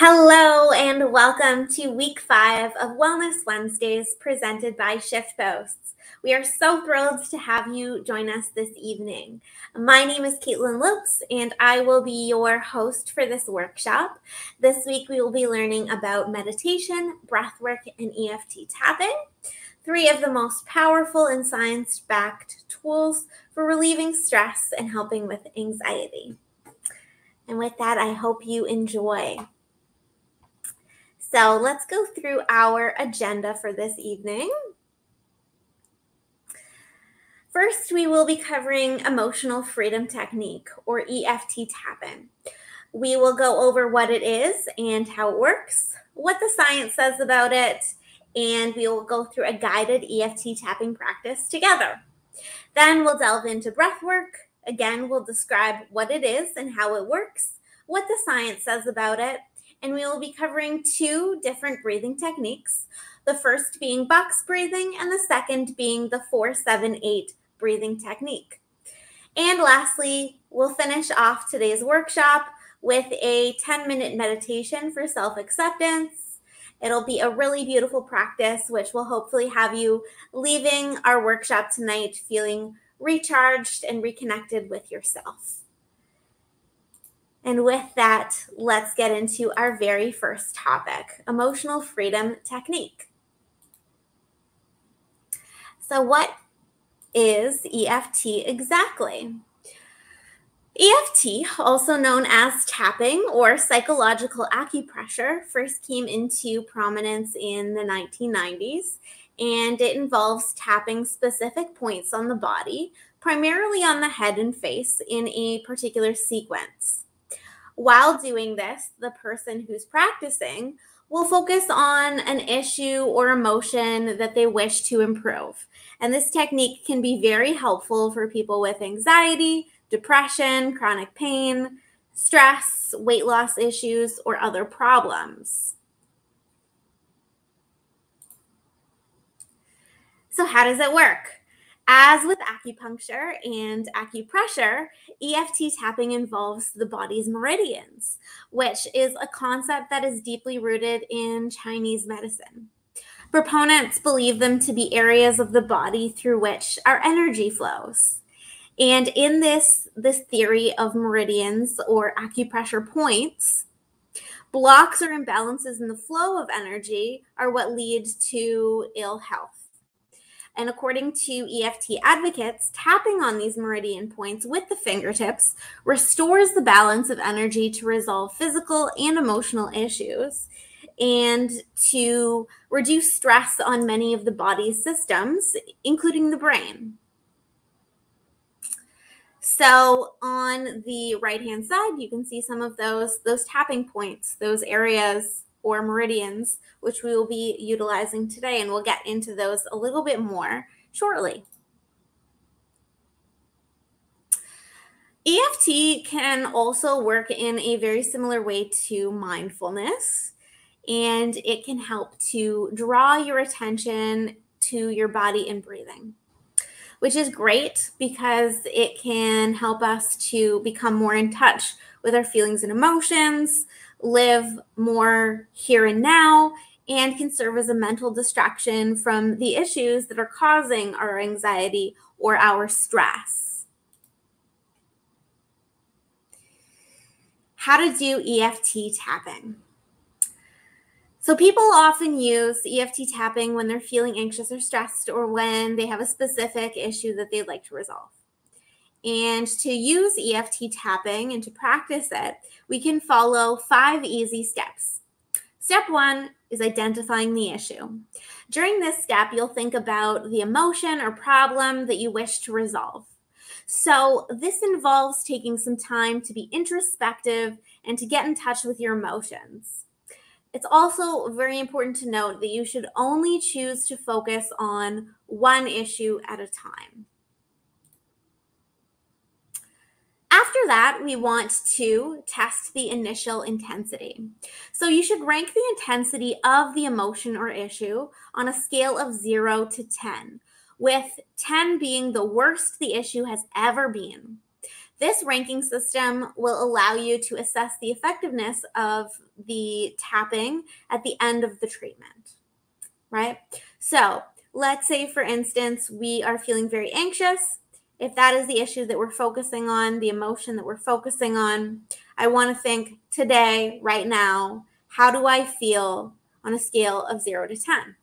Hello and welcome to week 5 of Wellness Wednesdays presented by Shift Posts. We are so thrilled to have you join us this evening. My name is Caitlin Lopes and I will be your host for this workshop. This week we will be learning about meditation, breathwork, and EFT tapping, 3 of the most powerful and science-backed tools for relieving stress and helping with anxiety. And with that, I hope you enjoy. So let's go through our agenda for this evening. First, we will be covering emotional freedom technique, or EFT tapping. We will go over what it is and how it works, what the science says about it, and we will go through a guided EFT tapping practice together. Then we'll delve into breath work. Again, we'll describe what it is and how it works, what the science says about it, and we will be covering 2 different breathing techniques, the first being box breathing and the second being the 4-7-8 breathing technique. And lastly, we'll finish off today's workshop with a 10-minute meditation for self-acceptance. It'll be a really beautiful practice, which will hopefully have you leaving our workshop tonight feeling recharged and reconnected with yourself. And with that, let's get into our very first topic, emotional freedom technique. So what is EFT exactly? EFT, also known as tapping or psychological acupressure, first came into prominence in the 1990s, and it involves tapping specific points on the body, primarily on the head and face, in a particular sequence. While doing this, the person who's practicing will focus on an issue or emotion that they wish to improve. And this technique can be very helpful for people with anxiety, depression, chronic pain, stress, weight loss issues, or other problems. So how does it work? As with acupuncture and acupressure, EFT tapping involves the body's meridians, which is a concept that is deeply rooted in Chinese medicine. Proponents believe them to be areas of the body through which our energy flows. And in this theory of meridians or acupressure points, blocks or imbalances in the flow of energy are what leads to ill health. And according to EFT advocates, tapping on these meridian points with the fingertips restores the balance of energy to resolve physical and emotional issues and to reduce stress on many of the body's systems, including the brain. So on the right-hand side, you can see some of those tapping points, those areas or meridians, which we will be utilizing today, and we'll get into those a little bit more shortly. EFT can also work in a very similar way to mindfulness, and it can help to draw your attention to your body and breathing, which is great because it can help us to become more in touch with our feelings and emotions, live more here and now, and can serve as a mental distraction from the issues that are causing our anxiety or our stress. How to do EFT tapping. So people often use EFT tapping when they're feeling anxious or stressed or when they have a specific issue that they'd like to resolve. And to use EFT tapping and to practice it, we can follow 5 easy steps. Step 1 is identifying the issue. During this step, you'll think about the emotion or problem that you wish to resolve. So this involves taking some time to be introspective and to get in touch with your emotions. It's also very important to note that you should only choose to focus on one issue at a time. After that, we want to test the initial intensity. So you should rank the intensity of the emotion or issue on a scale of 0 to 10, with 10 being the worst the issue has ever been. This ranking system will allow you to assess the effectiveness of the tapping at the end of the treatment, right? So let's say, for instance, we are feeling very anxious. If that is the issue that we're focusing on, the emotion that we're focusing on, I want to think today, right now, how do I feel on a scale of 0 to 10?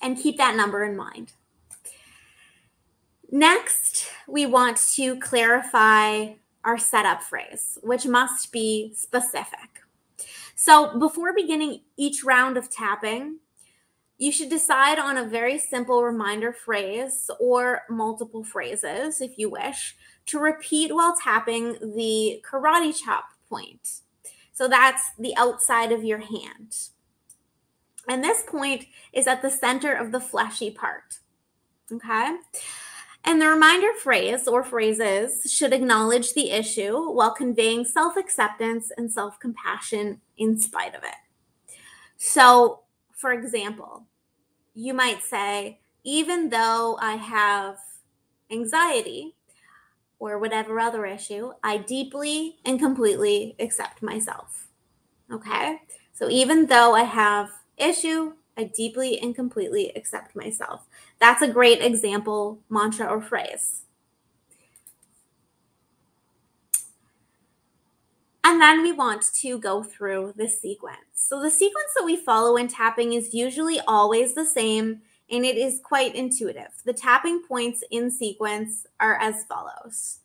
And keep that number in mind. Next, we want to clarify our setup phrase, which must be specific. So before beginning each round of tapping, you should decide on a very simple reminder phrase or multiple phrases, if you wish, to repeat while tapping the karate chop point. So that's the outside of your hand. And this point is at the center of the fleshy part, okay? And the reminder phrase or phrases should acknowledge the issue while conveying self-acceptance and self-compassion in spite of it. So, for example, you might say, even though I have anxiety or whatever other issue, I deeply and completely accept myself. Okay? So even though I have issue, I deeply and completely accept myself. That's a great example mantra or phrase. And then we want to go through the sequence. So the sequence that we follow in tapping is usually always the same, and it is quite intuitive. The tapping points in sequence are as follows.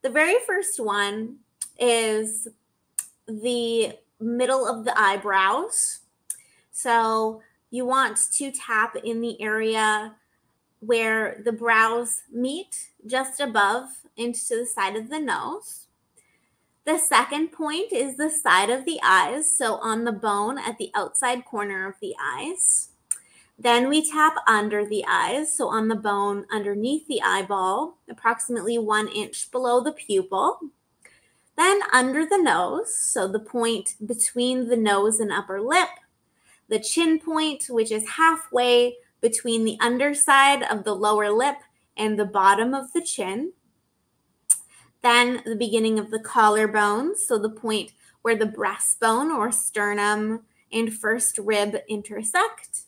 The very first one is the middle of the eyebrows. So you want to tap in the area where the brows meet, just above into the side of the nose. The second point is the side of the eyes, so on the bone at the outside corner of the eyes. Then we tap under the eyes, so on the bone underneath the eyeball, approximately 1 inch below the pupil. Then under the nose, so the point between the nose and upper lip. The chin point, which is halfway between the underside of the lower lip and the bottom of the chin. Then the beginning of the collarbone, so the point where the breastbone or sternum and first rib intersect.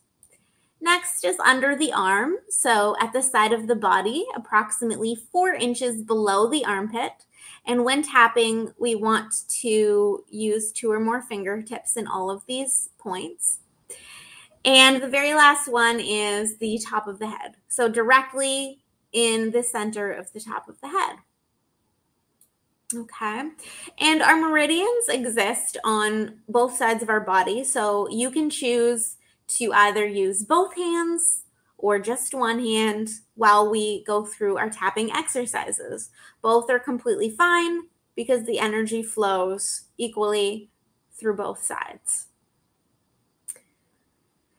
Next is under the arm, so at the side of the body, approximately 4 inches below the armpit. And when tapping, we want to use 2 or more fingertips in all of these points. And the very last one is the top of the head, so directly in the center of the top of the head. Okay, and our meridians exist on both sides of our body, so you can choose to either use both hands or just one hand while we go through our tapping exercises. Both are completely fine because the energy flows equally through both sides.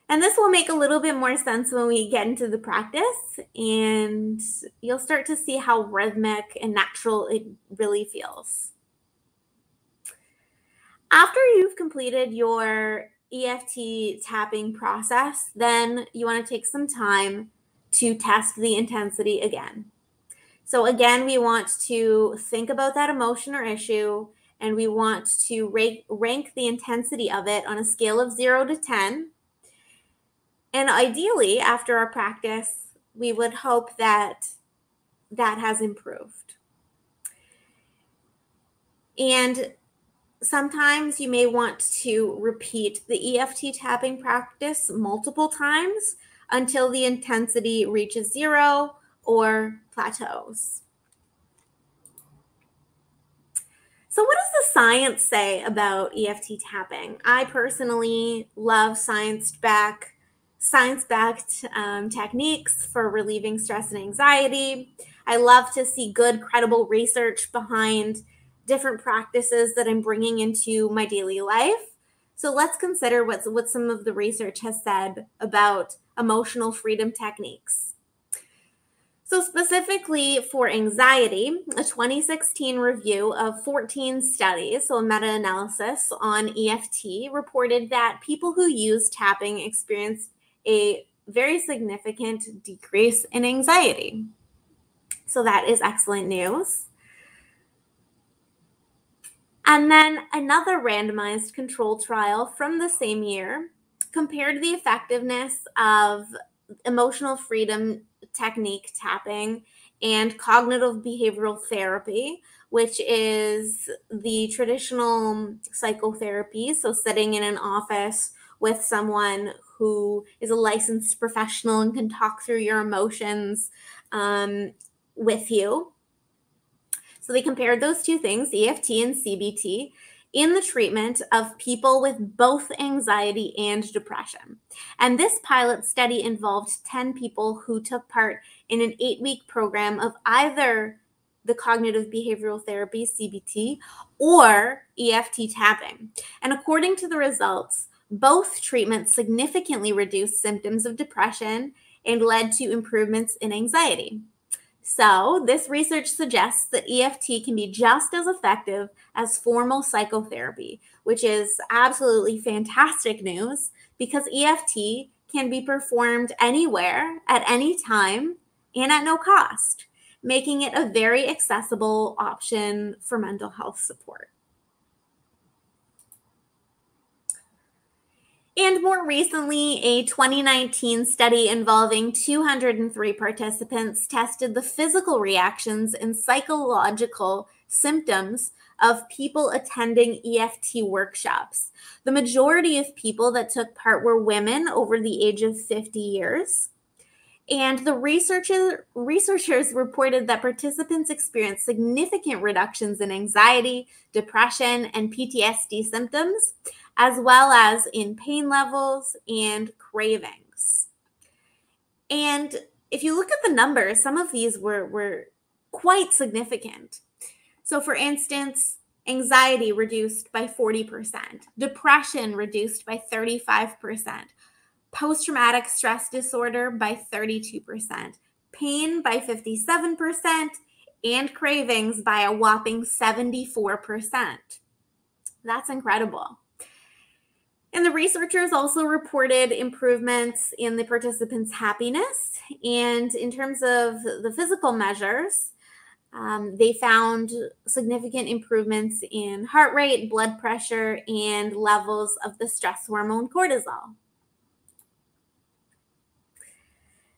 And this will make a little bit more sense when we get into the practice, and you'll start to see how rhythmic and natural it really feels. After you've completed your EFT tapping process, then you want to take some time to test the intensity again. So again, we want to think about that emotion or issue, and we want to rank the intensity of it on a scale of 0 to 10. And ideally, after our practice, we would hope that that has improved. And sometimes you may want to repeat the EFT tapping practice multiple times until the intensity reaches 0 or plateaus. So what does the science say about EFT tapping? I personally love science-backed techniques for relieving stress and anxiety. I love to see good, credible research behind different practices that I'm bringing into my daily life. So let's consider what some of the research has said about emotional freedom techniques. So specifically for anxiety, a 2016 review of 14 studies, so a meta-analysis on EFT, reported that people who use tapping experienced a very significant decrease in anxiety. So that is excellent news. And then another randomized controlled trial from the same year compared the effectiveness of emotional freedom technique tapping and cognitive behavioral therapy, which is the traditional psychotherapy. So, sitting in an office with someone who is a licensed professional and can talk through your emotions with you. So they compared those two things, EFT and CBT, in the treatment of people with both anxiety and depression. And this pilot study involved 10 people who took part in an 8-week program of either the cognitive behavioral therapy, CBT, or EFT tapping. And according to the results, both treatments significantly reduced symptoms of depression and led to improvements in anxiety. So, this research suggests that EFT can be just as effective as formal psychotherapy, which is absolutely fantastic news because EFT can be performed anywhere, at any time, and at no cost, making it a very accessible option for mental health support. And more recently, a 2019 study involving 203 participants tested the physical reactions and psychological symptoms of people attending EFT workshops. The majority of people that took part were women over the age of 50 years. And the researchers reported that participants experienced significant reductions in anxiety, depression, and PTSD symptoms, as well as in pain levels and cravings. And if you look at the numbers, some of these were quite significant. So, for instance, anxiety reduced by 40%, depression reduced by 35%. Post-traumatic stress disorder by 32%, pain by 57%, and cravings by a whopping 74%. That's incredible. And the researchers also reported improvements in the participants' happiness. And in terms of the physical measures, they found significant improvements in heart rate, blood pressure, and levels of the stress hormone cortisol.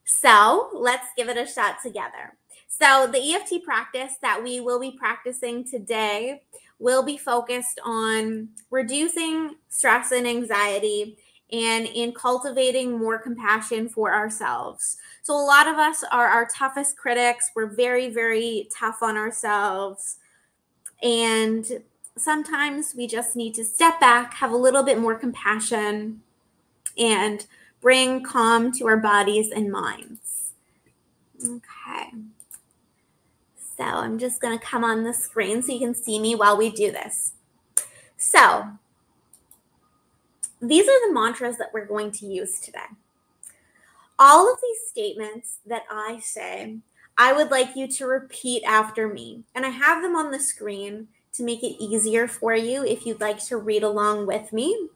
So let's give it a shot together. So the EFT practice that we will be practicing today will be focused on reducing stress and anxiety and in cultivating more compassion for ourselves. So a lot of us are our toughest critics. We're very, very tough on ourselves. And sometimes we just need to step back, have a little bit more compassion, and bring calm to our bodies and minds. Okay. So I'm just going to come on the screen so you can see me while we do this. So these are the mantras that we're going to use today. All of these statements that I say, I would like you to repeat after me. And I have them on the screen to make it easier for you if you'd like to read along with me.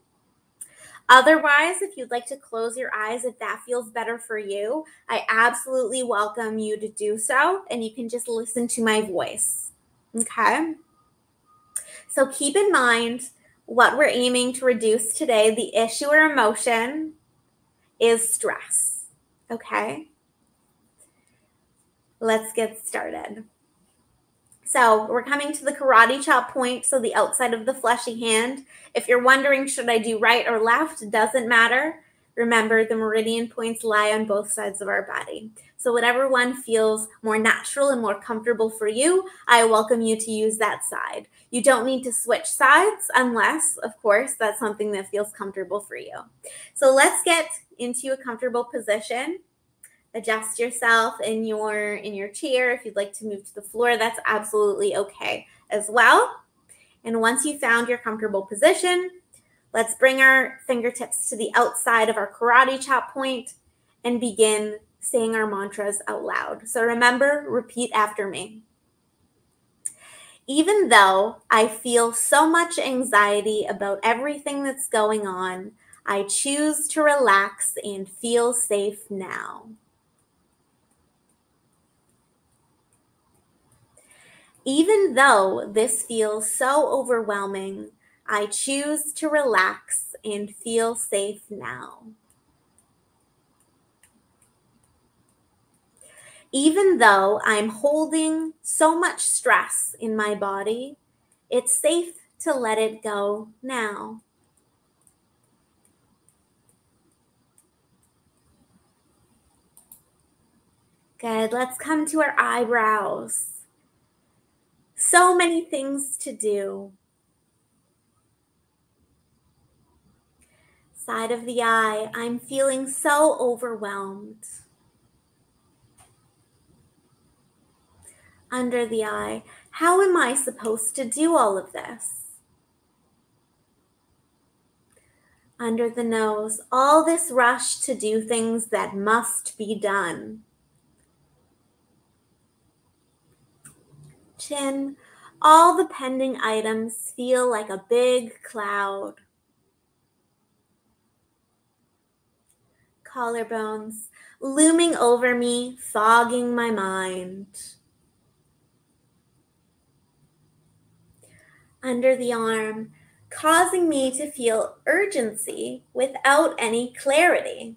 Otherwise, if you'd like to close your eyes, if that feels better for you, I absolutely welcome you to do so, and you can just listen to my voice, okay? So keep in mind what we're aiming to reduce today. The issue or emotion is stress, okay? Let's get started. So we're coming to the karate chop point, so the outside of the fleshy hand. If you're wondering, should I do right or left? It doesn't matter. Remember, the meridian points lie on both sides of our body. So whatever one feels more natural and more comfortable for you, I welcome you to use that side. You don't need to switch sides unless, of course, that's something that feels comfortable for you. So let's get into a comfortable position. Adjust yourself in your chair. If you'd like to move to the floor, that's absolutely okay as well. And once you found your comfortable position, let's bring our fingertips to the outside of our karate chop point and begin saying our mantras out loud. So remember, repeat after me. Even though I feel so much anxiety about everything that's going on, I choose to relax and feel safe now. Even though this feels so overwhelming, I choose to relax and feel safe now. Even though I'm holding so much stress in my body, it's safe to let it go now. Good. Let's come to our eyebrows. So many things to do. Side of the eye, I'm feeling so overwhelmed. Under the eye, how am I supposed to do all of this? Under the nose, all this rush to do things that must be done. Chin, all the pending items feel like a big cloud. Collarbones, looming over me, fogging my mind. Under the arm, causing me to feel urgency without any clarity.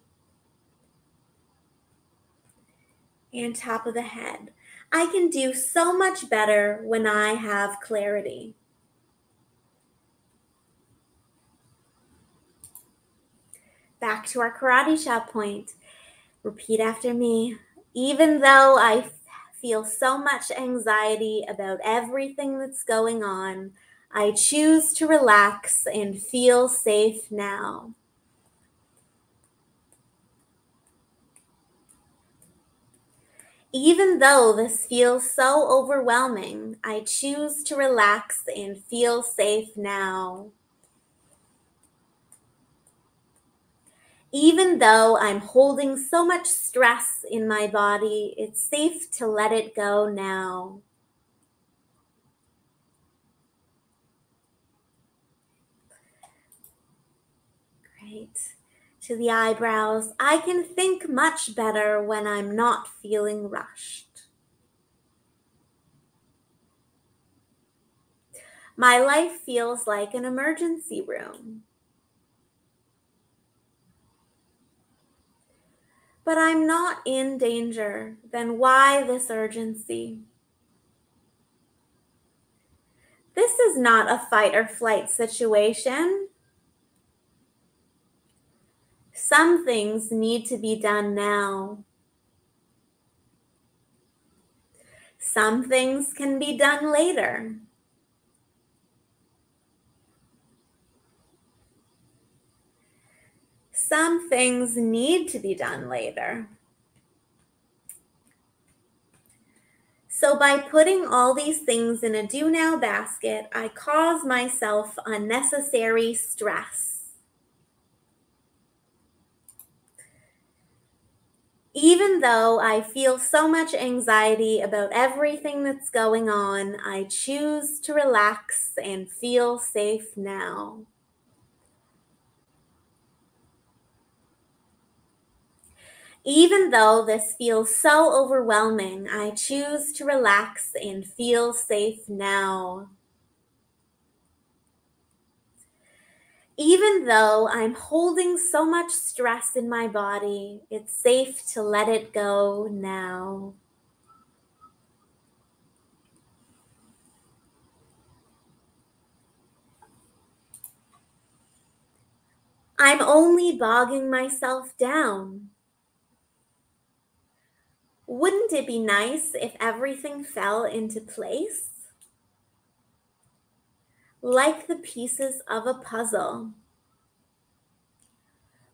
And top of the head, I can do so much better when I have clarity. Back to our karate chop point. Repeat after me. Even though I feel so much anxiety about everything that's going on, I choose to relax and feel safe now. Even though this feels so overwhelming, I choose to relax and feel safe now. Even though I'm holding so much stress in my body, it's safe to let it go now. Great. To the eyebrows, I can think much better when I'm not feeling rushed. My life feels like an emergency room. But I'm not in danger. Then why this urgency? This is not a fight or flight situation. Some things need to be done now. Some things can be done later. Some things need to be done later. So by putting all these things in a do now basket, I cause myself unnecessary stress. Even though I feel so much anxiety about everything that's going on, I choose to relax and feel safe now. Even though this feels so overwhelming, I choose to relax and feel safe now. Even though I'm holding so much stress in my body, it's safe to let it go now. I'm only bogging myself down. Wouldn't it be nice if everything fell into place? Like the pieces of a puzzle,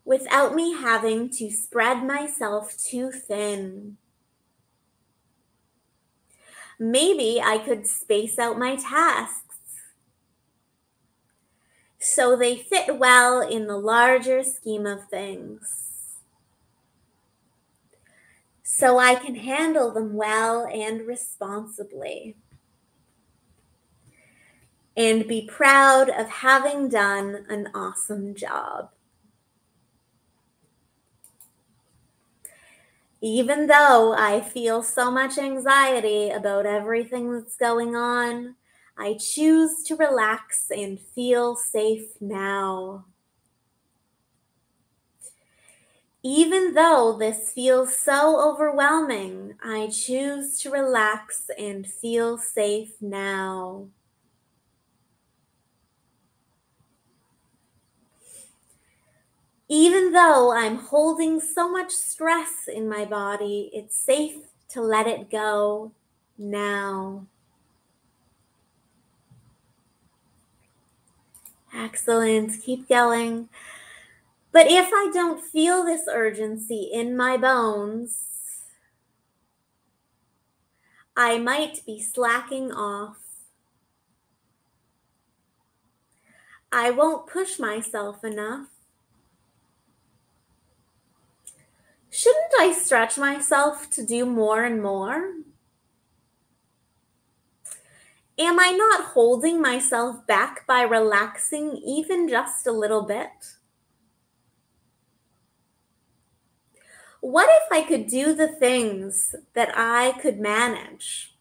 without me having to spread myself too thin. Maybe I could space out my tasks so they fit well in the larger scheme of things, so I can handle them well and responsibly, and be proud of having done an awesome job. Even though I feel so much anxiety about everything that's going on, I choose to relax and feel safe now. Even though this feels so overwhelming, I choose to relax and feel safe now. Even though I'm holding so much stress in my body, it's safe to let it go now. Excellent. Keep going. But if I don't feel this urgency in my bones, I might be slacking off. I won't push myself enough. Shouldn't I stretch myself to do more and more? Am I not holding myself back by relaxing even just a little bit? What if I could do the things that I could manage?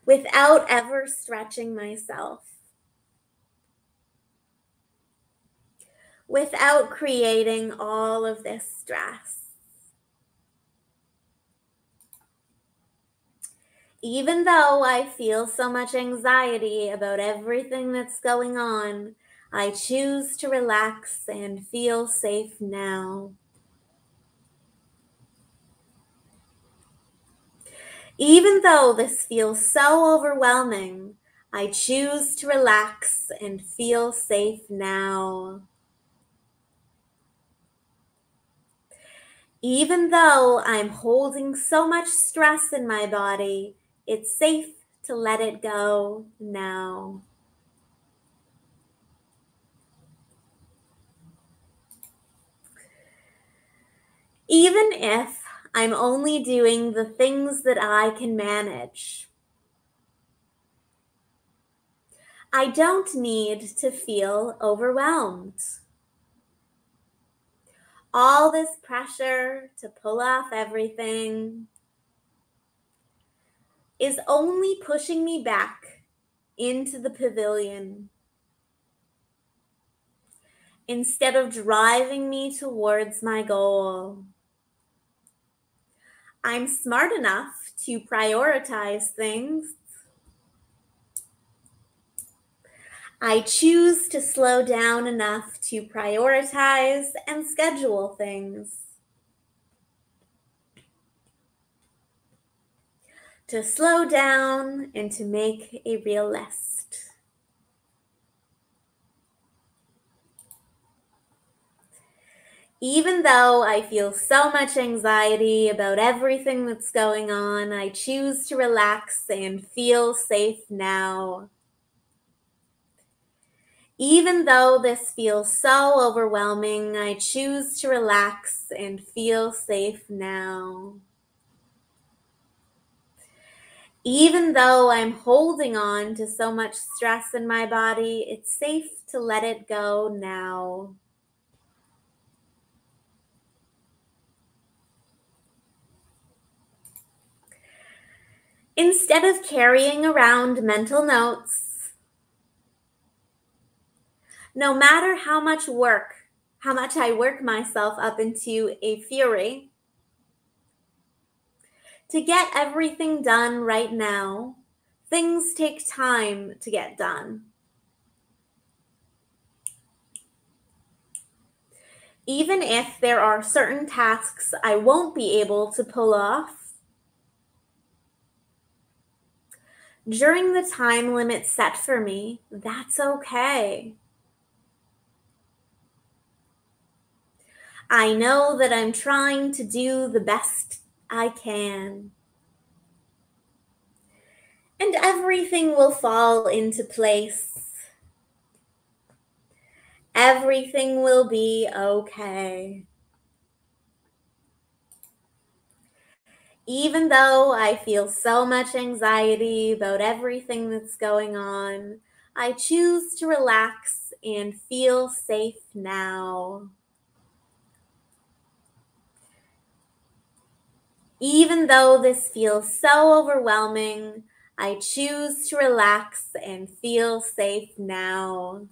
Without ever stretching myself, without creating all of this stress. Even though I feel so much anxiety about everything that's going on, I choose to relax and feel safe now. Even though this feels so overwhelming, I choose to relax and feel safe now. Even though I'm holding so much stress in my body, it's safe to let it go now. Even if I'm only doing the things that I can manage, I don't need to feel overwhelmed. All this pressure to pull off everything is only pushing me back into the pavilion instead of driving me towards my goal. I'm smart enough to prioritize things. I choose to slow down enough to prioritize and schedule things. To slow down and to make a real list. Even though I feel so much anxiety about everything that's going on, I choose to relax and feel safe now. Even though this feels so overwhelming, I choose to relax and feel safe now. Even though I'm holding on to so much stress in my body, it's safe to let it go now. Instead of carrying around mental notes, no matter how much I work myself up into a fury, to get everything done right now, things take time to get done. Even if there are certain tasks I won't be able to pull off, during the time limit set for me, that's okay. I know that I'm trying to do the best I can. And everything will fall into place. Everything will be okay. Even though I feel so much anxiety about everything that's going on, I choose to relax and feel safe now. Even though this feels so overwhelming, I choose to relax and feel safe now.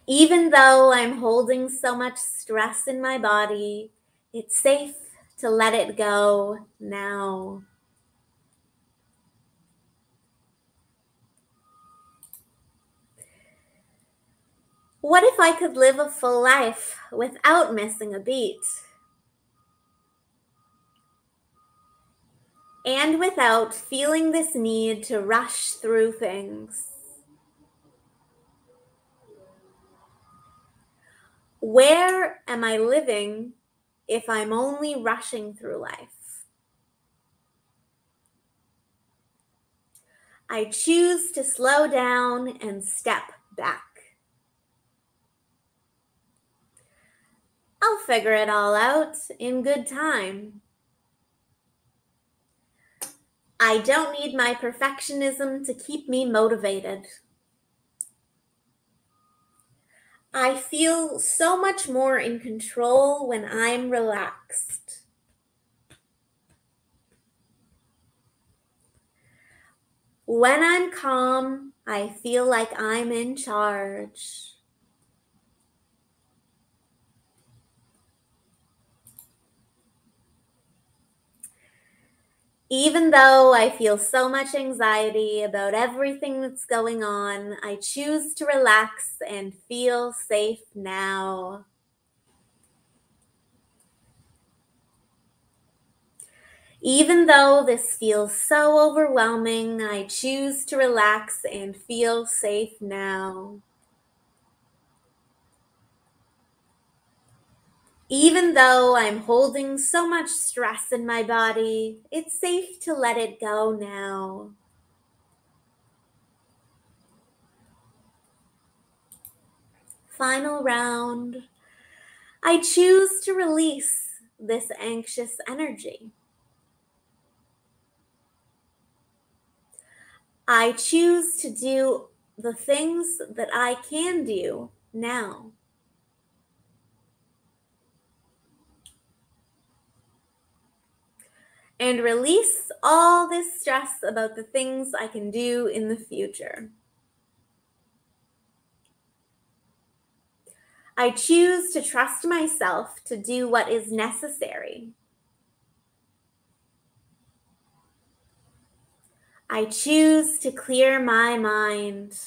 Even though I'm holding so much stress in my body, it's safe to let it go now. What if I could live a full life without missing a beat? And without feeling this need to rush through things? Where am I living if I'm only rushing through life? I choose to slow down and step back. I'll figure it all out in good time. I don't need my perfectionism to keep me motivated. I feel so much more in control when I'm relaxed. When I'm calm, I feel like I'm in charge. Even though I feel so much anxiety about everything that's going on, I choose to relax and feel safe now. Even though this feels so overwhelming, I choose to relax and feel safe now. Even though I'm holding so much stress in my body, it's safe to let it go now. Final round. I choose to release this anxious energy. I choose to do the things that I can do now. And release all this stress about the things I can do in the future. I choose to trust myself to do what is necessary. I choose to clear my mind.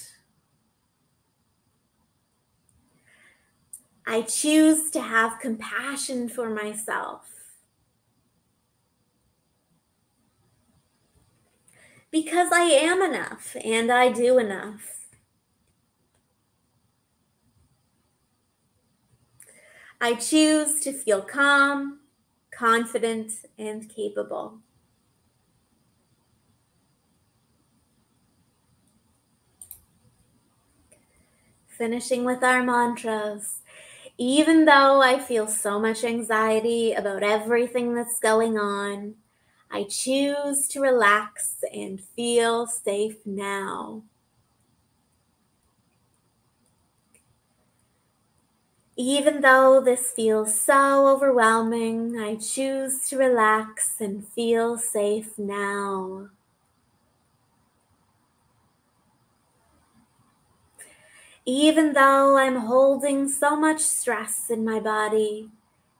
I choose to have compassion for myself. Because I am enough and I do enough. I choose to feel calm, confident, and capable. Finishing with our mantras. Even though I feel so much anxiety about everything that's going on, I choose to relax and feel safe now. Even though this feels so overwhelming, I choose to relax and feel safe now. Even though I'm holding so much stress in my body,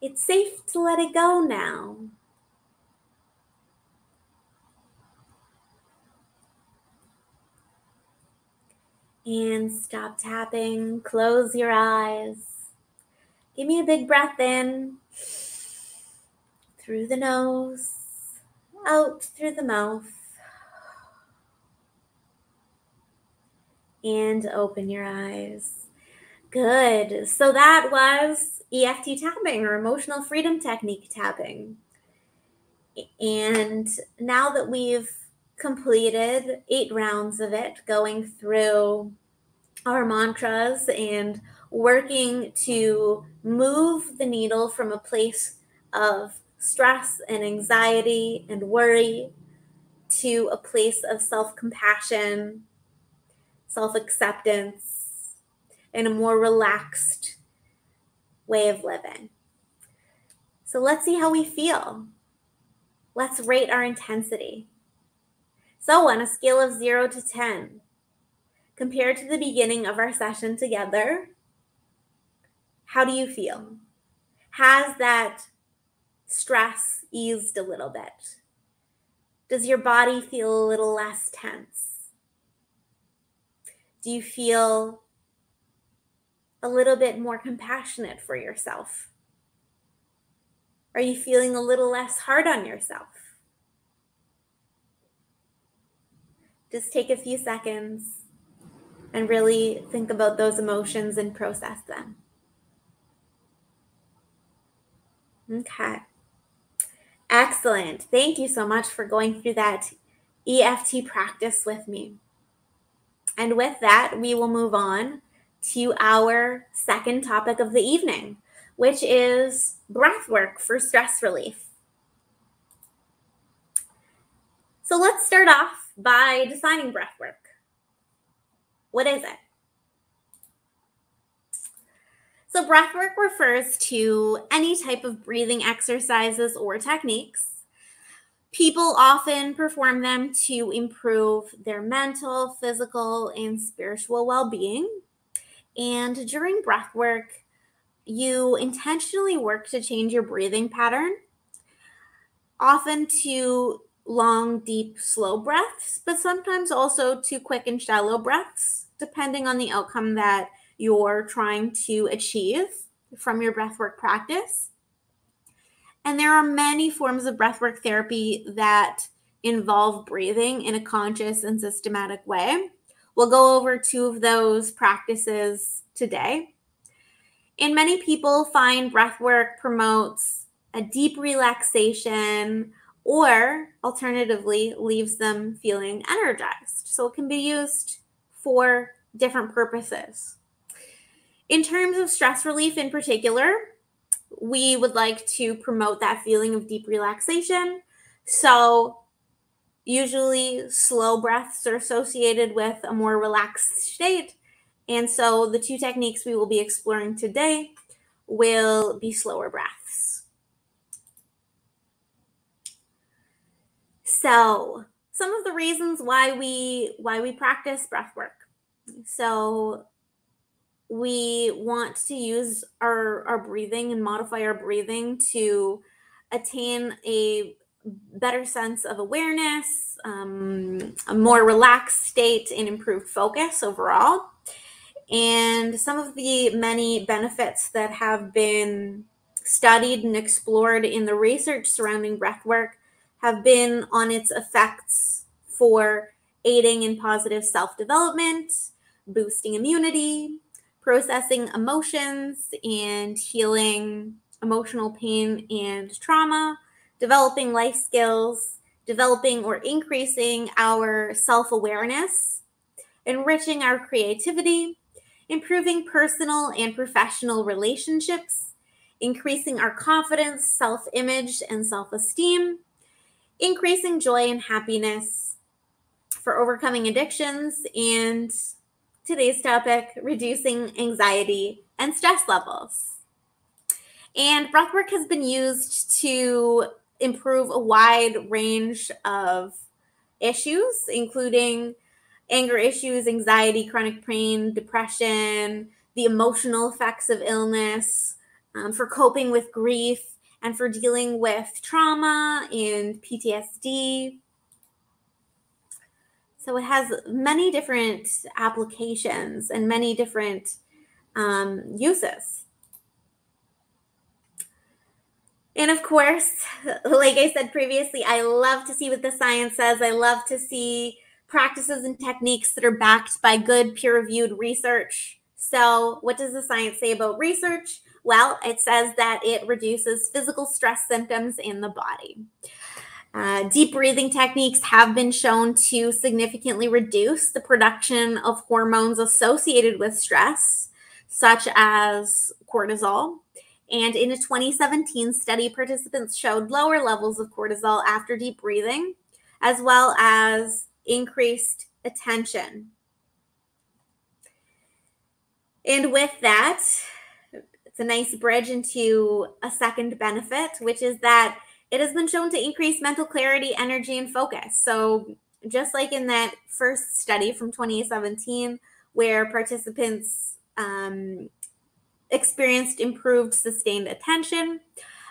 it's safe to let it go now. And stop tapping, close your eyes. Give me a big breath in, through the nose, out through the mouth, and open your eyes. Good. So that was EFT tapping, or emotional freedom technique tapping. And now that we've completed 8 rounds of it, going through our mantras and working to move the needle from a place of stress and anxiety and worry to a place of self-compassion self-acceptance, and a more relaxed way of living. So let's see how we feel. Let's rate our intensity. So on a scale of 0 to 10, compared to the beginning of our session together, how do you feel? Has that stress eased a little bit? Does your body feel a little less tense? Do you feel a little bit more compassionate for yourself? Are you feeling a little less hard on yourself? Just take a few seconds and really think about those emotions and process them. Okay. Excellent. Thank you so much for going through that EFT practice with me. And with that, we will move on to our second topic of the evening, which is breathwork for stress relief. So let's start off by defining breathwork. What is it? So breathwork refers to any type of breathing exercises or techniques. People often perform them to improve their mental, physical, and spiritual well-being. And during breathwork, you intentionally work to change your breathing pattern, often to long, deep, slow breaths, but sometimes also to quick and shallow breaths, depending on the outcome that you're trying to achieve from your breathwork practice. And there are many forms of breathwork therapy that involve breathing in a conscious and systematic way. We'll go over two of those practices today. And many people find breathwork promotes a deep relaxation or alternatively leaves them feeling energized. So it can be used for different purposes. In terms of stress relief in particular, we would like to promote that feeling of deep relaxation. So usually slow breaths are associated with a more relaxed state. And so the two techniques we will be exploring today will be slower breaths. So some of the reasons why we practice breathwork. So we want to use our breathing and modify our breathing to attain a better sense of awareness, a more relaxed state, and improved focus overall. And some of the many benefits that have been studied and explored in the research surrounding breathwork have been on its effects for aiding in positive self-development, boosting immunity, processing emotions and healing emotional pain and trauma, developing life skills, developing or increasing our self-awareness, enriching our creativity, improving personal and professional relationships, increasing our confidence, self-image, and self-esteem, increasing joy and happiness, for overcoming addictions, and today's topic, reducing anxiety and stress levels. And breathwork has been used to improve a wide range of issues, including anger issues, anxiety, chronic pain, depression, the emotional effects of illness, for coping with grief, and for dealing with trauma and PTSD. So it has many different applications and many different uses. And of course, like I said previously, I love to see what the science says. I love to see practices and techniques that are backed by good peer-reviewed research. So what does the science say about research? Well, it says that it reduces physical stress symptoms in the body. Deep breathing techniques have been shown to significantly reduce the production of hormones associated with stress, such as cortisol. And in a 2017 study, participants showed lower levels of cortisol after deep breathing, as well as increased attention. And with that, it's a nice bridge into a second benefit, which is that it has been shown to increase mental clarity, energy, and focus. So just like in that first study from 2017, where participants experienced improved sustained attention,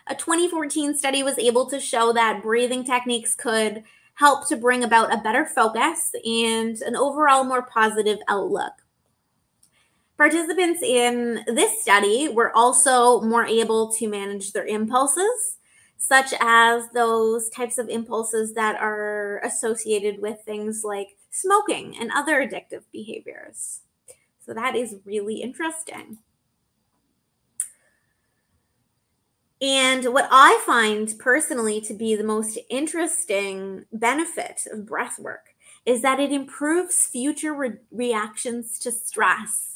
a 2014 study was able to show that breathing techniques could help to bring about a better focus and an overall more positive outlook. Participants in this study were also more able to manage their impulses, such as those types of impulses that are associated with things like smoking and other addictive behaviors. So that is really interesting. And what I find personally to be the most interesting benefit of breath work is that it improves future reactions to stress.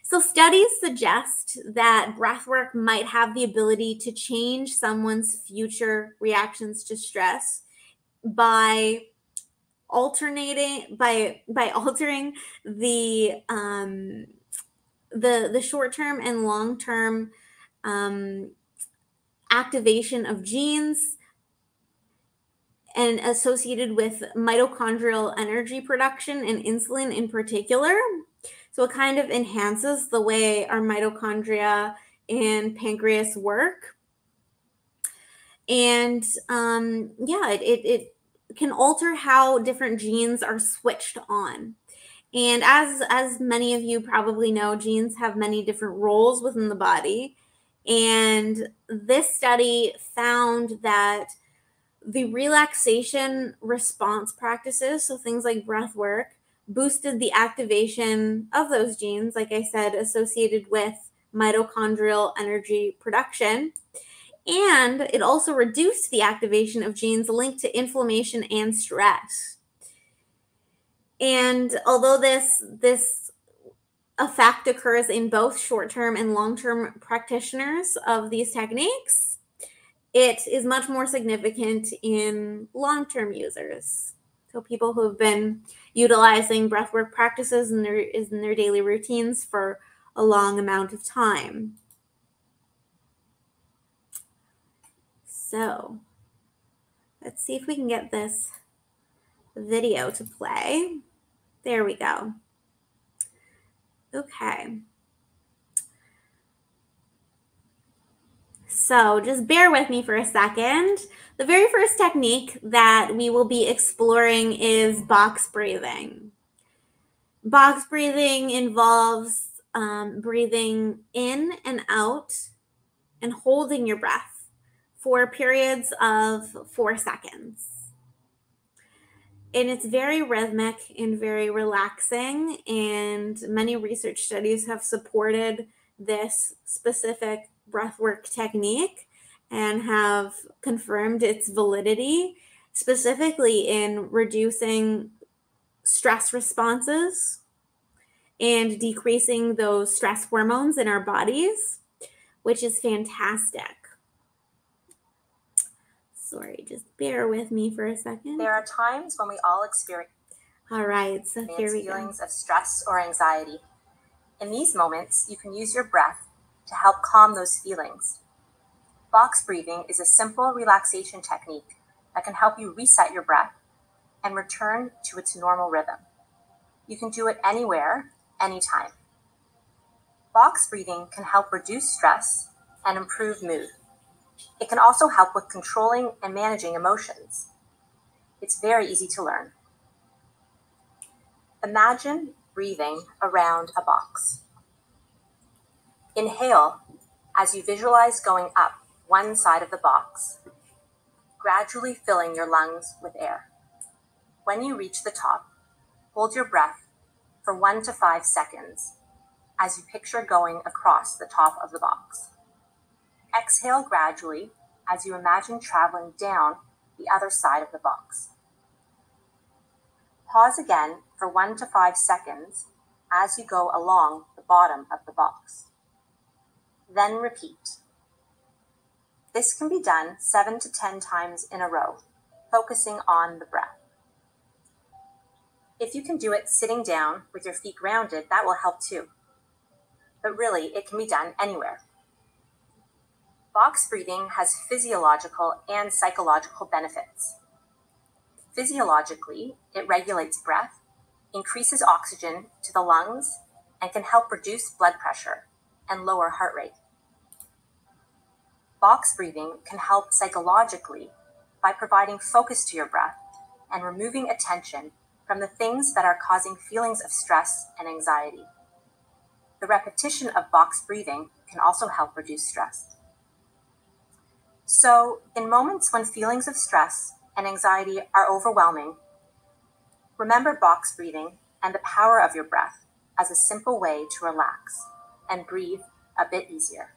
So studies suggest that breathwork might have the ability to change someone's future reactions to stress by altering the short-term and long-term activation of genes and associated with mitochondrial energy production and insulin in particular. So it kind of enhances the way our mitochondria and pancreas work. And it can alter how different genes are switched on. And as many of you probably know, genes have many different roles within the body. And this study found that the relaxation response practices, so things like breath work, boosted the activation of those genes, like I said, associated with mitochondrial energy production. And it also reduced the activation of genes linked to inflammation and stress. And although this effect occurs in both short-term and long-term practitioners of these techniques, it is much more significant in long-term users. So people who have been utilizing breathwork practices in their daily routines for a long amount of time. So let's see if we can get this video to play. There we go. Okay. So just bear with me for a second. The very first technique that we will be exploring is box breathing. Box breathing involves breathing in and out and holding your breath for periods of 4 seconds. And it's very rhythmic and very relaxing, and many research studies have supported this specific breathwork technique and have confirmed its validity, specifically in reducing stress responses and decreasing those stress hormones in our bodies, which is fantastic. Sorry, just bear with me for a second. There are times when we all experience All right, so here we go. Feelings of stress or anxiety. In these moments, you can use your breath to help calm those feelings. Box breathing is a simple relaxation technique that can help you reset your breath and return to its normal rhythm. You can do it anywhere, anytime. Box breathing can help reduce stress and improve mood. It can also help with controlling and managing emotions. It's very easy to learn. Imagine breathing around a box. Inhale as you visualize going up one side of the box, gradually filling your lungs with air. When you reach the top, hold your breath for 1 to 5 seconds as you picture going across the top of the box. Exhale gradually as you imagine traveling down the other side of the box. Pause again for 1 to 5 seconds as you go along the bottom of the box. Then repeat. This can be done 7 to 10 times in a row, focusing on the breath. If you can do it sitting down with your feet grounded, that will help too. but really it can be done anywhere. Box breathing has physiological and psychological benefits. Physiologically, it regulates breath, increases oxygen to the lungs, and can help reduce blood pressure and lower heart rate. Box breathing can help psychologically by providing focus to your breath and removing attention from the things that are causing feelings of stress and anxiety. The repetition of box breathing can also help reduce stress. So, in moments when feelings of stress and anxiety are overwhelming, remember box breathing and the power of your breath as a simple way to relax and breathe a bit easier.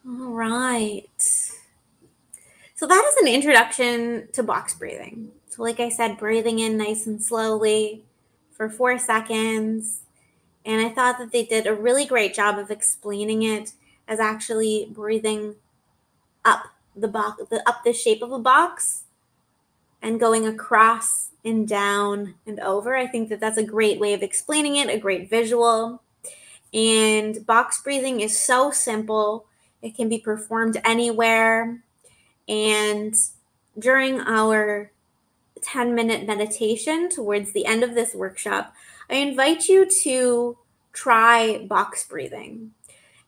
All right. So that is an introduction to box breathing. So like I said, breathing in nice and slowly for 4 seconds. And I thought that they did a really great job of explaining it as actually breathing up up the shape of a box and going across and down and over. I think that that's a great way of explaining it, a great visual. And box breathing is so simple. It can be performed anywhere. And during our 10-minute meditation towards the end of this workshop, I invite you to try box breathing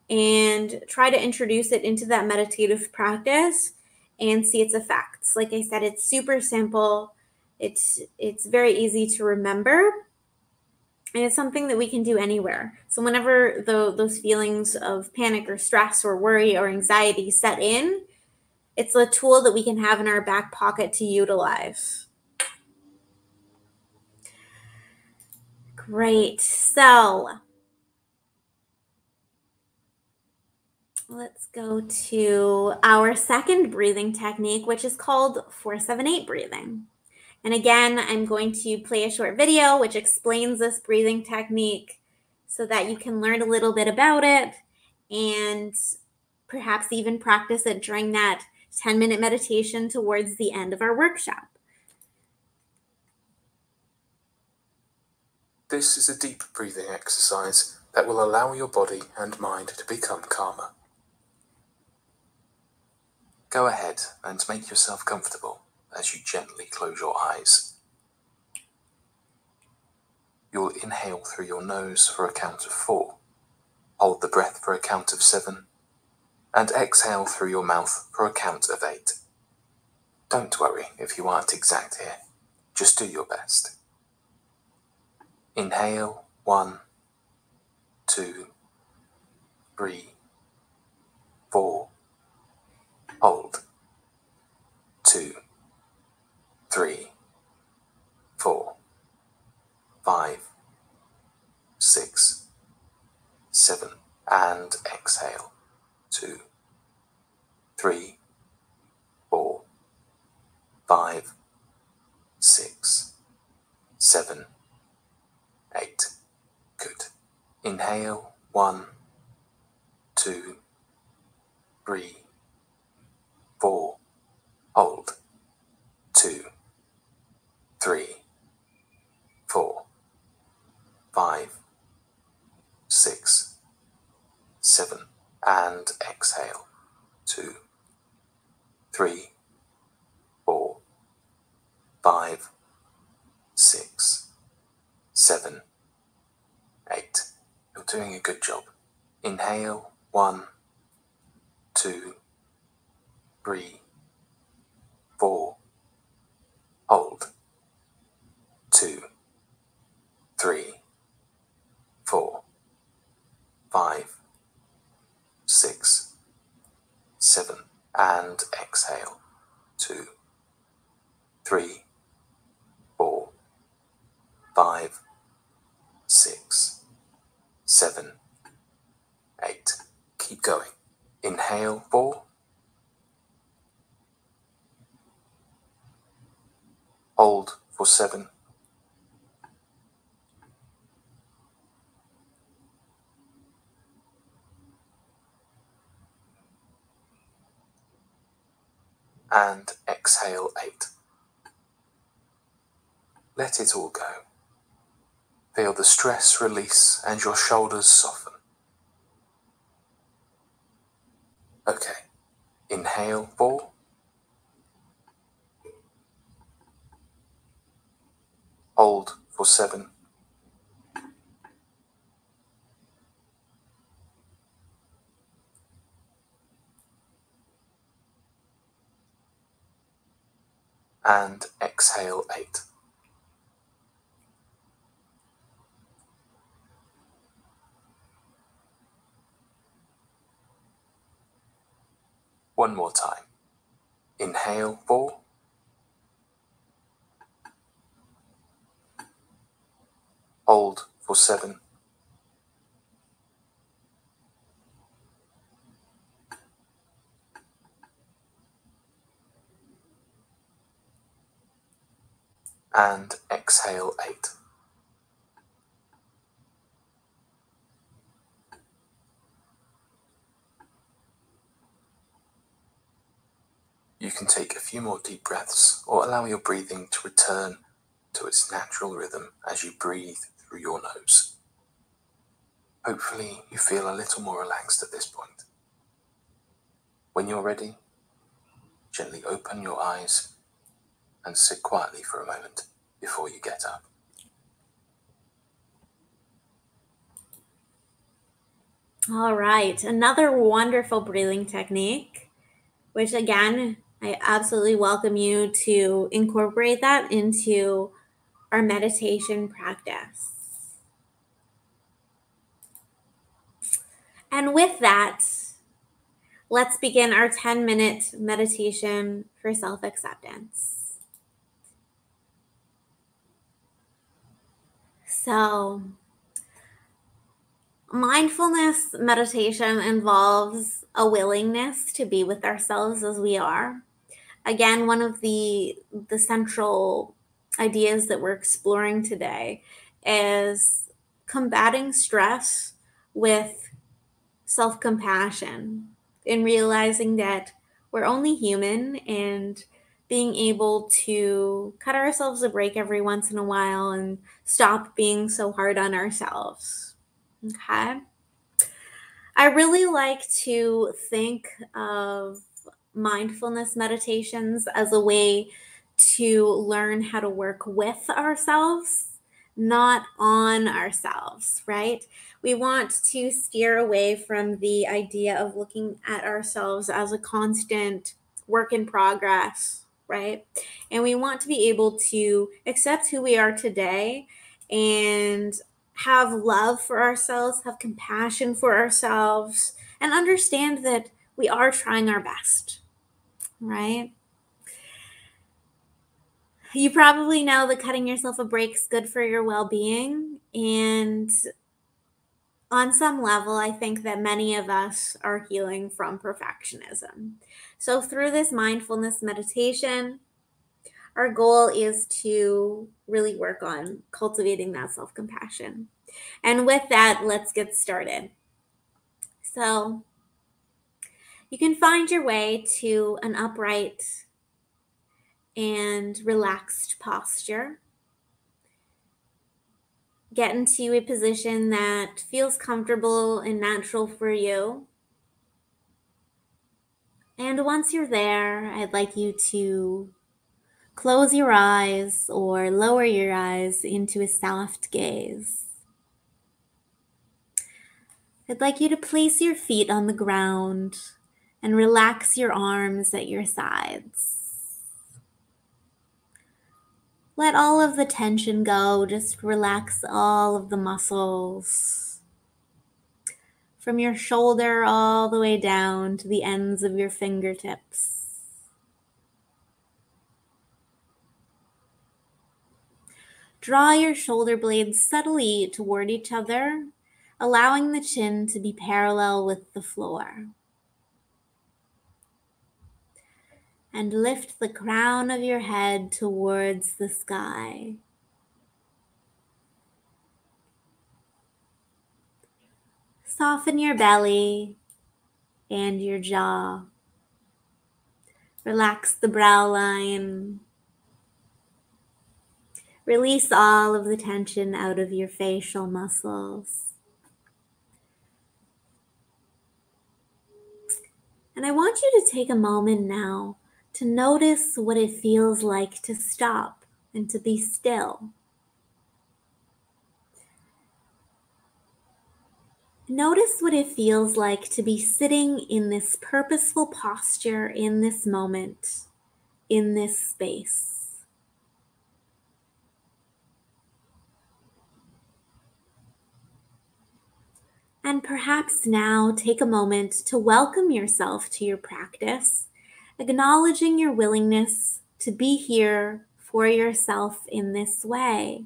and try to introduce it into that meditative practice and see its effects. Like I said, it's super simple. It's very easy to remember. And it's something that we can do anywhere. So whenever those feelings of panic or stress or worry or anxiety set in, it's a tool that we can have in our back pocket to utilize. Great. So let's go to our second breathing technique, which is called 4-7-8 breathing. And again, I'm going to play a short video which explains this breathing technique so that you can learn a little bit about it and perhaps even practice it during that 10-minute meditation towards the end of our workshop. This is a deep breathing exercise that will allow your body and mind to become calmer. Go ahead and make yourself comfortable as you gently close your eyes. You'll inhale through your nose for a count of 4, hold the breath for a count of 7, and exhale through your mouth for a count of 8. Don't worry if you aren't exact here, just do your best. Inhale, 1, 2, 3, 4, hold, 2, 3, 4, 5, 6, 7, and exhale, 2, 3, 4, 5, 6, 7, 8. Good. Inhale, 1, 2, 3, 4, hold, 2, 3, 4, 5, 6, 7, and exhale, 2, 3, 4, 5, 6, 7, 8. You're doing a good job. Inhale, 1, 2, 3, 4, hold, 2, 3, 4, 5, 6, 7, and exhale, 2, 3, 4, 5, 6, 7, 8. Keep going. Inhale 4. Hold for 7. And exhale 8. Let it all go. Feel the stress release and your shoulders soften. Okay, inhale 4. Hold for 7. And exhale 8. One more time. Inhale 4. Hold for 7. And exhale 8. You can take a few more deep breaths or allow your breathing to return to its natural rhythm as you breathe through your nose. Hopefully you feel a little more relaxed at this point. When you're ready, gently open your eyes and sit quietly for a moment before you get up. All right, another wonderful breathing technique, which again, I absolutely welcome you to incorporate that into our meditation practice. And with that, let's begin our 10-minute meditation for self-acceptance. So, mindfulness meditation involves a willingness to be with ourselves as we are. Again, one of the central ideas that we're exploring today is combating stress with self-compassion and realizing that we're only human and being able to cut ourselves a break every once in a while and stop being so hard on ourselves. Okay? I really like to think of mindfulness meditations as a way to learn how to work with ourselves, not on ourselves, right? We want to steer away from the idea of looking at ourselves as a constant work in progress, right? And we want to be able to accept who we are today and have love for ourselves, have compassion for ourselves, and understand that we are trying our best, right? You probably know that cutting yourself a break is good for your well-being. And on some level, I think that many of us are healing from perfectionism. So through this mindfulness meditation, our goal is to really work on cultivating that self-compassion. And with that, let's get started. So you can find your way to an upright and relaxed posture. Get into a position that feels comfortable and natural for you. And once you're there, I'd like you to close your eyes or lower your eyes into a soft gaze. I'd like you to place your feet on the ground and relax your arms at your sides. Let all of the tension go. Just relax all of the muscles from your shoulder all the way down to the ends of your fingertips. Draw your shoulder blades subtly toward each other, allowing the chin to be parallel with the floor. And lift the crown of your head towards the sky. Soften your belly and your jaw. Relax the brow line. Release all of the tension out of your facial muscles. And I want you to take a moment now to notice what it feels like to stop and to be still. Notice what it feels like to be sitting in this purposeful posture in this moment, in this space. And perhaps now take a moment to welcome yourself to your practice, acknowledging your willingness to be here for yourself in this way.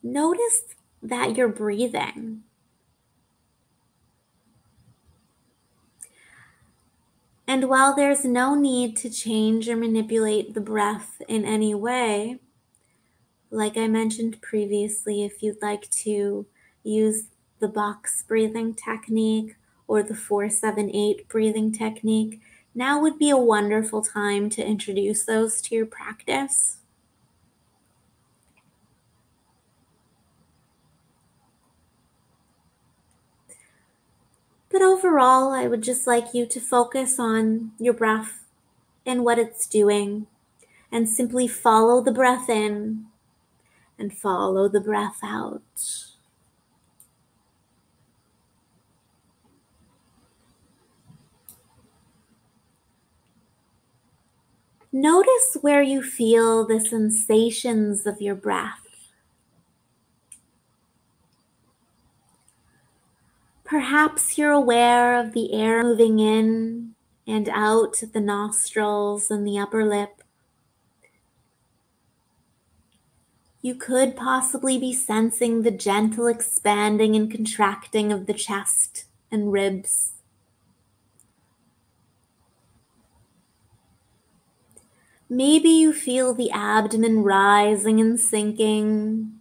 Notice that you're breathing. And while there's no need to change or manipulate the breath in any way, like I mentioned previously, if you'd like to use the box breathing technique or the 4-7-8 breathing technique, now would be a wonderful time to introduce those to your practice. But overall, I would just like you to focus on your breath and what it's doing, and simply follow the breath in and follow the breath out. Notice where you feel the sensations of your breath. Perhaps you're aware of the air moving in and out the nostrils and the upper lip. You could possibly be sensing the gentle expanding and contracting of the chest and ribs. Maybe you feel the abdomen rising and sinking.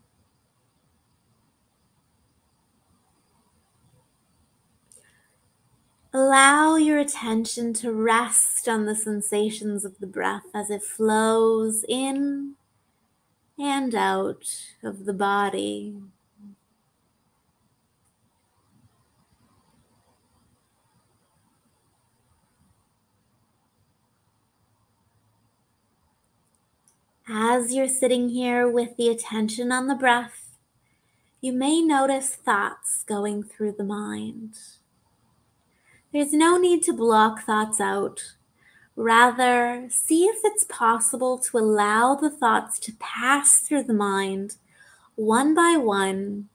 Allow your attention to rest on the sensations of the breath as it flows in and out of the body. As you're sitting here with the attention on the breath, you may notice thoughts going through the mind. There's no need to block thoughts out. Rather, see if it's possible to allow the thoughts to pass through the mind one by one,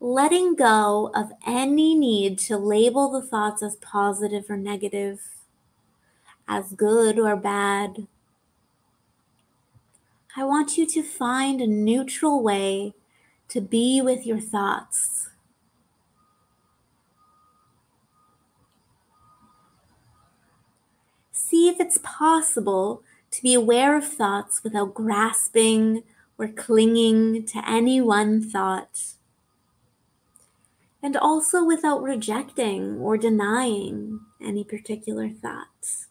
letting go of any need to label the thoughts as positive or negative, as good or bad. I want you to find a neutral way to be with your thoughts. See if it's possible to be aware of thoughts without grasping or clinging to any one thought, and also without rejecting or denying any particular thoughts.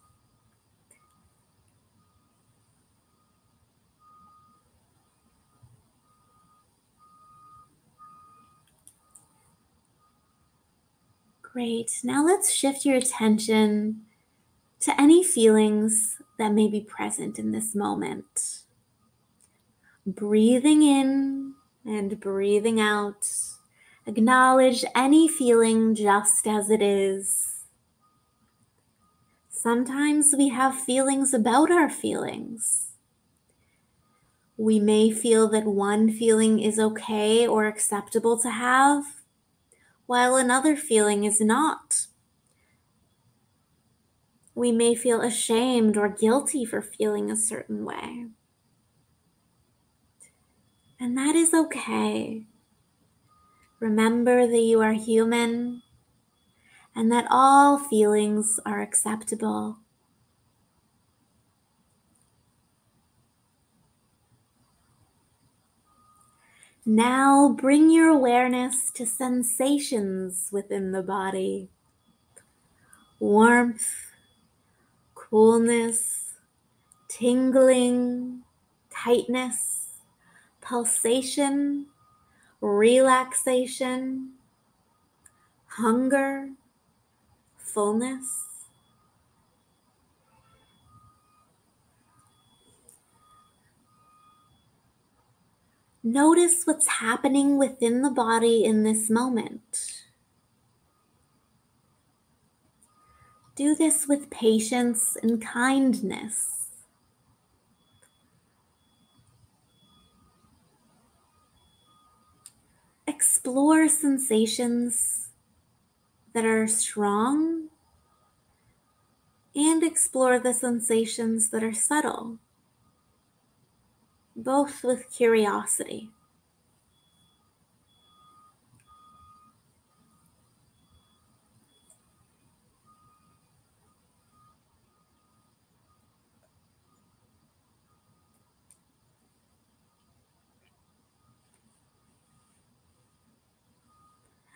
Great. Now let's shift your attention to any feelings that may be present in this moment. Breathing in and breathing out. Acknowledge any feeling just as it is. Sometimes we have feelings about our feelings. We may feel that one feeling is okay or acceptable to have, while another feeling is not. We may feel ashamed or guilty for feeling a certain way. And that is okay. Remember that you are human and that all feelings are acceptable. Now bring your awareness to sensations within the body. Warmth, coolness, tingling, tightness, pulsation, relaxation, hunger, fullness. Notice what's happening within the body in this moment. Do this with patience and kindness. Explore sensations that are strong and explore the sensations that are subtle, both with curiosity.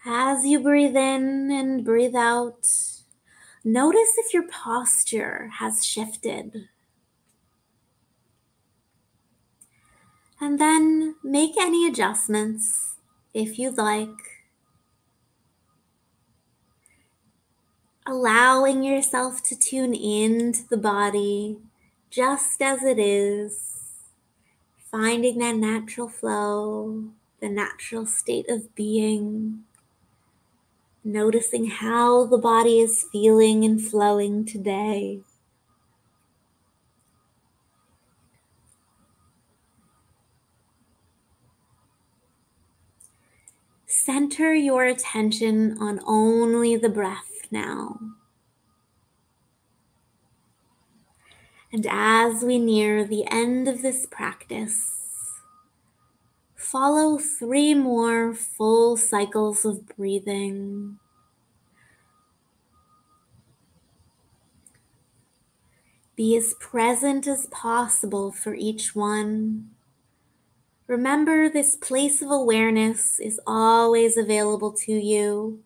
As you breathe in and breathe out, notice if your posture has shifted. And then make any adjustments if you'd like. Allowing yourself to tune into the body just as it is, finding that natural flow, the natural state of being, noticing how the body is feeling and flowing today. Center your attention on only the breath now. And as we near the end of this practice, follow 3 more full cycles of breathing. Be as present as possible for each one. Remember, this place of awareness is always available to you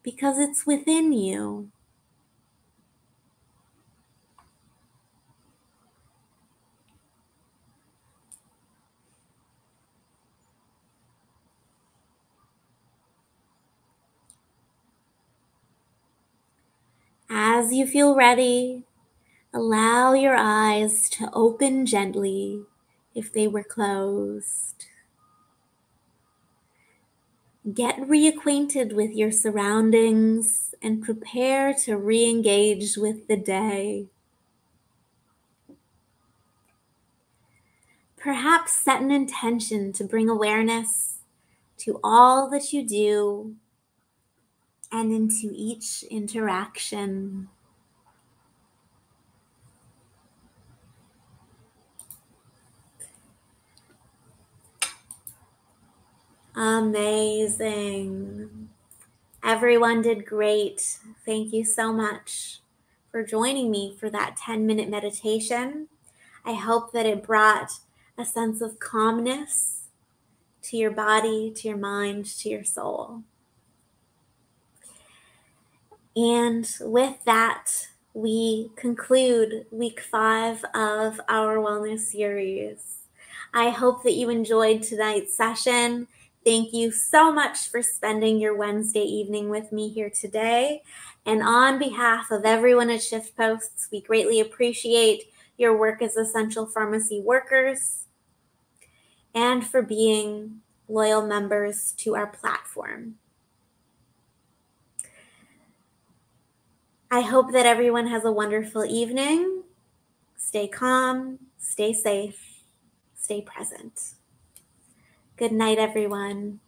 because it's within you. As you feel ready, allow your eyes to open gently if they were closed. Get reacquainted with your surroundings and prepare to re-engage with the day. Perhaps set an intention to bring awareness to all that you do and into each interaction. Amazing. Everyone did great. Thank you so much for joining me for that 10-minute meditation. I hope that it brought a sense of calmness to your body, to your mind, to your soul. And with that, we conclude week 5 of our wellness series. I hope that you enjoyed tonight's session. Thank you so much for spending your Wednesday evening with me here today. And on behalf of everyone at Shift Posts, we greatly appreciate your work as essential pharmacy workers and for being loyal members to our platform. I hope that everyone has a wonderful evening. Stay calm, stay safe, stay present. Good night, everyone.